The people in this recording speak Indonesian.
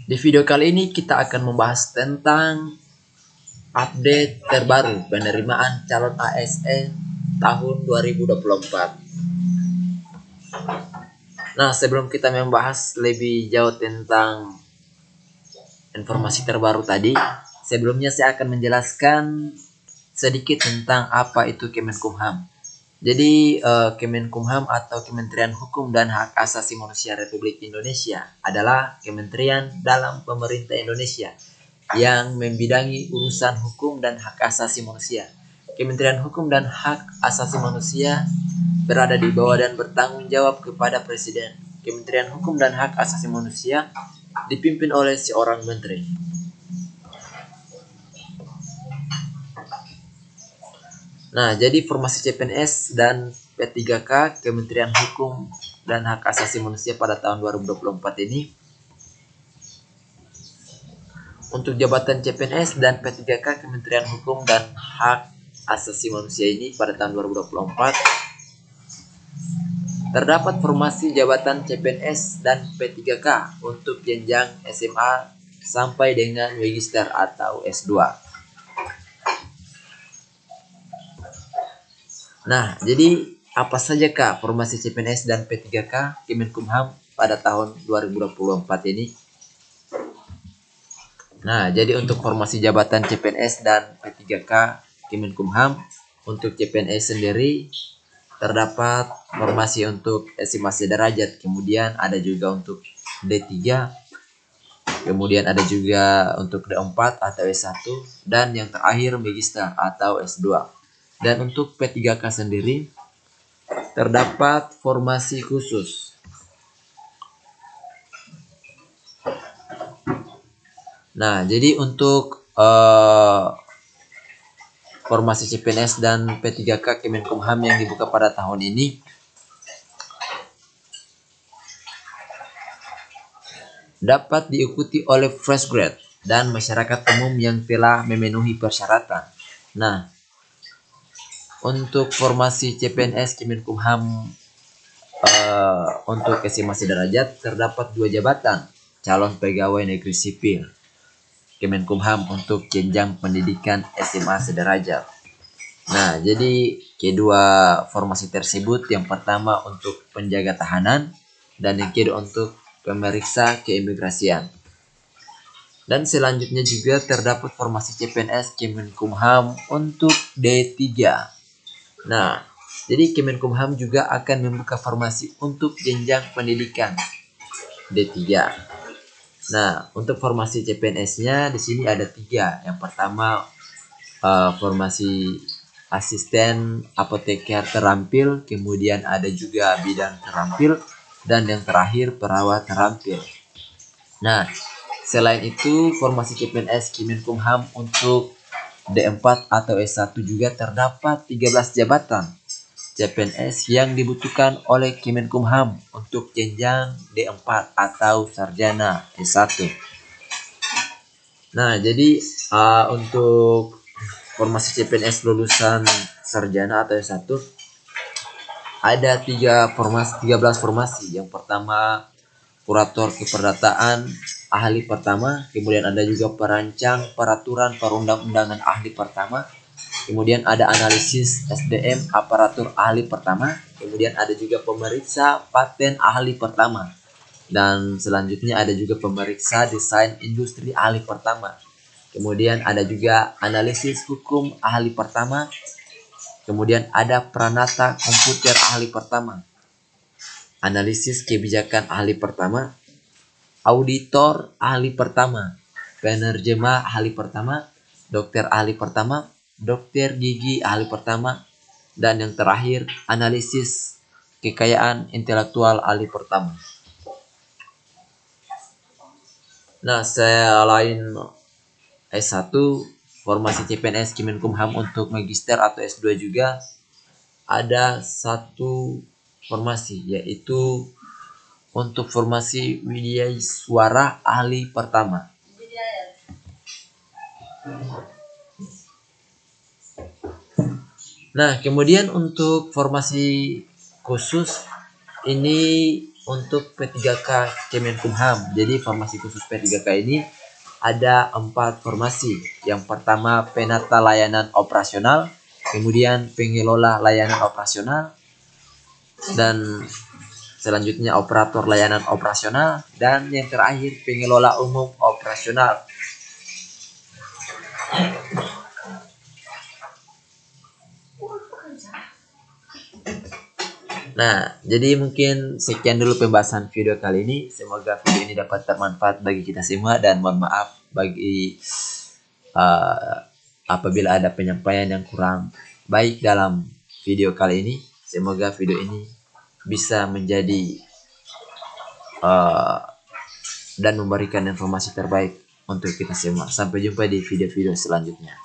Di video kali ini kita akan membahas tentang update terbaru penerimaan calon ASN tahun 2024. Nah, sebelum kita membahas lebih jauh tentang informasi terbaru tadi, sebelumnya saya akan menjelaskan sedikit tentang apa itu Kemenkumham. Jadi Kemenkumham atau Kementerian Hukum dan Hak Asasi Manusia Republik Indonesia adalah kementerian dalam pemerintah Indonesia yang membidangi urusan hukum dan hak asasi manusia. Kementerian Hukum dan Hak Asasi Manusia berada di bawah dan bertanggung jawab kepada Presiden. Kementerian Hukum dan Hak Asasi Manusia dipimpin oleh seorang menteri. Nah, jadi formasi CPNS dan P3K Kementerian Hukum dan Hak Asasi Manusia pada tahun 2024 ini, untuk jabatan CPNS dan P3K Kementerian Hukum dan Hak Asasi Manusia ini pada tahun 2024 terdapat formasi jabatan CPNS dan P3K untuk jenjang SMA sampai dengan Magister atau S2. Nah, jadi apa saja Kak formasi CPNS dan P3K Kemenkumham pada tahun 2024 ini? Nah, jadi untuk formasi jabatan CPNS dan P3K Kemenkumham, untuk CPNS sendiri terdapat formasi untuk SMA sederajat, kemudian ada juga untuk D3, kemudian ada juga untuk D4 atau S1, dan yang terakhir Magister atau S2. Dan untuk P3K sendiri terdapat formasi khusus. Nah, jadi untuk formasi CPNS dan P3K Kemenkumham yang dibuka pada tahun ini dapat diikuti oleh fresh grade dan masyarakat umum yang telah memenuhi persyaratan. Nah, untuk formasi CPNS Kemenkumham untuk SMA sederajat terdapat 2 jabatan calon pegawai negeri sipil Kemenkumham untuk jenjang pendidikan SMA sederajat. Nah, jadi kedua formasi tersebut, yang pertama untuk penjaga tahanan dan yang kedua untuk pemeriksa keimigrasian. Dan selanjutnya juga terdapat formasi CPNS Kemenkumham untuk D3. Nah, jadi Kemenkumham juga akan membuka formasi untuk jenjang pendidikan D3. Nah, untuk formasi CPNS-nya di sini ada 3. Yang pertama formasi asisten apoteker terampil, kemudian ada juga bidan terampil, dan yang terakhir perawat terampil. Nah, selain itu formasi CPNS Kemenkumham untuk D4 atau S1 juga terdapat 13 jabatan CPNS yang dibutuhkan oleh Kemenkumham untuk jenjang D4 atau sarjana S1. Nah, jadi untuk formasi CPNS lulusan sarjana atau S1 ada 13 formasi. Yang pertama kurator keperdataan ahli pertama, kemudian ada juga perancang peraturan perundang-undangan ahli pertama, kemudian ada analisis SDM aparatur ahli pertama, kemudian ada juga pemeriksa paten ahli pertama, dan selanjutnya ada juga pemeriksa desain industri ahli pertama, kemudian ada juga analisis hukum ahli pertama, kemudian ada pranata komputer ahli pertama, analisis kebijakan ahli pertama, auditor ahli pertama, penerjemah ahli pertama, dokter ahli pertama, dokter gigi ahli pertama, dan yang terakhir analisis kekayaan intelektual ahli pertama. Nah, selain S1, formasi CPNS Kemenkumham untuk Magister atau S2 juga ada satu formasi, yaitu untuk formasi Widyaswara ahli pertama. Nah, kemudian untuk formasi khusus ini untuk P3K Kemenkumham. Jadi formasi khusus P3K ini ada 4 formasi. Yang pertama penata layanan operasional, kemudian pengelola layanan operasional, dan selanjutnya operator layanan operasional, dan yang terakhir pengelola umum operasional. Nah, jadi mungkin sekian dulu pembahasan video kali ini. Semoga video ini dapat bermanfaat bagi kita semua, dan mohon maaf bagi apabila ada penyampaian yang kurang baik dalam video kali ini. Semoga video ini bisa menjadi dan memberikan informasi terbaik untuk kita semua. Sampai jumpa di video-video selanjutnya.